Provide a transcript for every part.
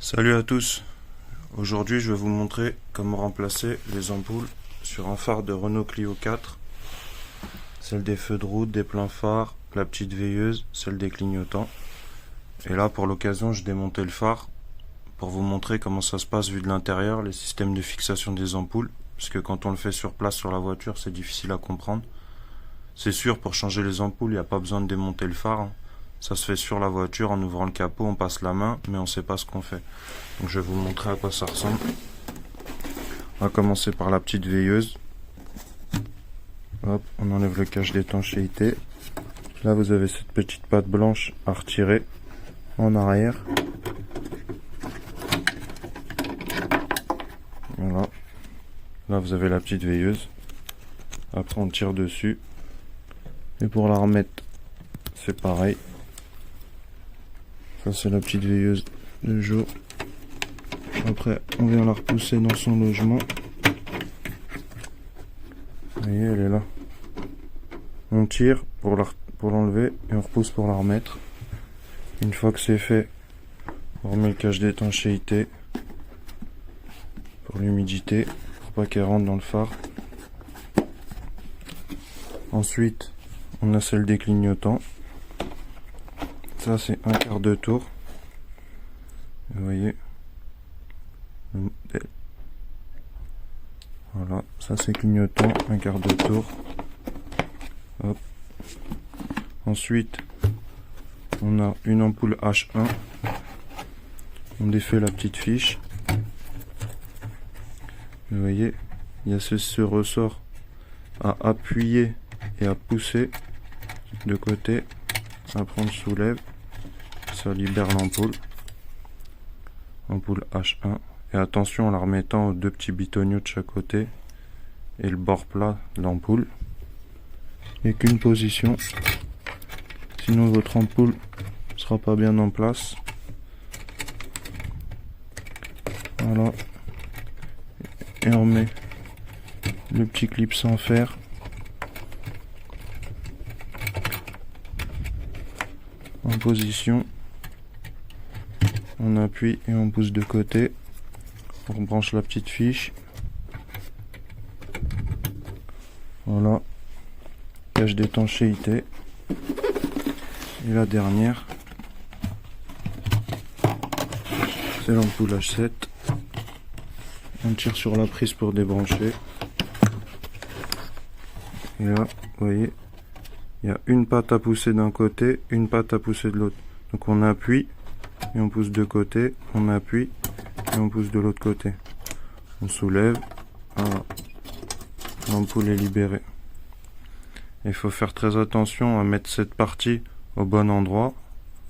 Salut à tous, aujourd'hui je vais vous montrer comment remplacer les ampoules sur un phare de Renault Clio 4, celle des feux de route, des pleins phares, la petite veilleuse, celle des clignotants. Et là pour l'occasion je démontais le phare pour vous montrer comment ça se passe vu de l'intérieur, les systèmes de fixation des ampoules, parce que quand on le fait sur place sur la voiture c'est difficile à comprendre. C'est sûr, pour changer les ampoules il n'y a pas besoin de démonter le phare, hein. Ça se fait sur la voiture, en ouvrant le capot, on passe la main, mais on ne sait pas ce qu'on fait. Donc je vais vous montrer à quoi ça ressemble. On va commencer par la petite veilleuse. Hop, on enlève le cache d'étanchéité. Là vous avez cette petite patte blanche à retirer en arrière. Voilà. Là vous avez la petite veilleuse. Après on tire dessus. Et pour la remettre, c'est pareil. Ça c'est la petite veilleuse de jour. Après on vient la repousser dans son logement. Vous voyez, elle est là. On tire pour l'enlever et on repousse pour la remettre. Une fois que c'est fait, on remet le cache d'étanchéité pour l'humidité, pour pas qu'elle rentre dans le phare. Ensuite, on a celle des clignotants. Ça c'est un quart de tour. Vous voyez le modèle. Voilà, ça c'est clignotant, un quart de tour. Hop. Ensuite, on a une ampoule H1. On défait la petite fiche. Vous voyez, il y a ce ressort à appuyer et à pousser de côté. Après on le soulève, ça libère l'ampoule. Ampoule H1. Et attention en la remettant aux deux petits bitonniaux de chaque côté et le bord plat de l'ampoule. Il n'y a qu'une position, sinon votre ampoule ne sera pas bien en place. Voilà. Et on remet le petit clip sans fer. En position. On appuie et on pousse de côté. On rebranche la petite fiche. Voilà. Cache d'étanchéité. Et la dernière, c'est l'ampoule H7. On tire sur la prise pour débrancher. Et là, vous voyez, il y a une patte à pousser d'un côté, une patte à pousser de l'autre. Donc on appuie et on pousse de côté, on appuie et on pousse de l'autre côté. On soulève, voilà. L'ampoule est libérée. Il faut faire très attention à mettre cette partie au bon endroit,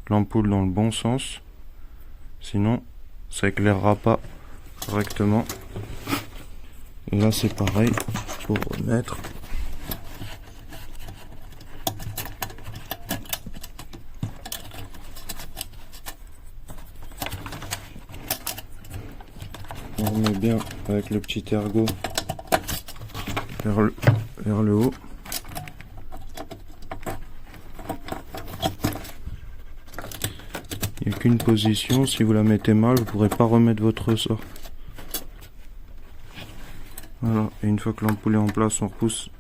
l'ampoule dans le bon sens, sinon ça éclairera pas correctement. Et là c'est pareil, pour remettre. On remet bien avec le petit ergot vers le haut. Il n'y a qu'une position, si vous la mettez mal, vous ne pourrez pas remettre votre ressort. Voilà, et une fois que l'ampoule est en place, on repousse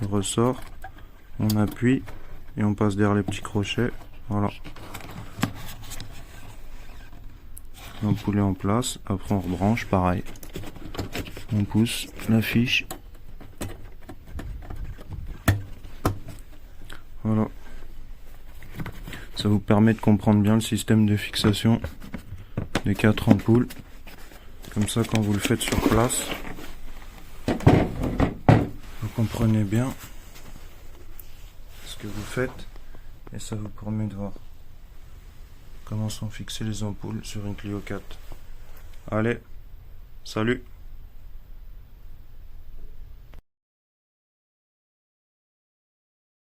le ressort, on appuie et on passe derrière les petits crochets. Voilà. L'ampoule est en place, après on rebranche, pareil. On pousse la fiche. Voilà. Ça vous permet de comprendre bien le système de fixation des 4 ampoules. Comme ça, quand vous le faites sur place, vous comprenez bien ce que vous faites et ça vous permet de voir comment sont fixées les ampoules sur une Clio 4. Allez, salut!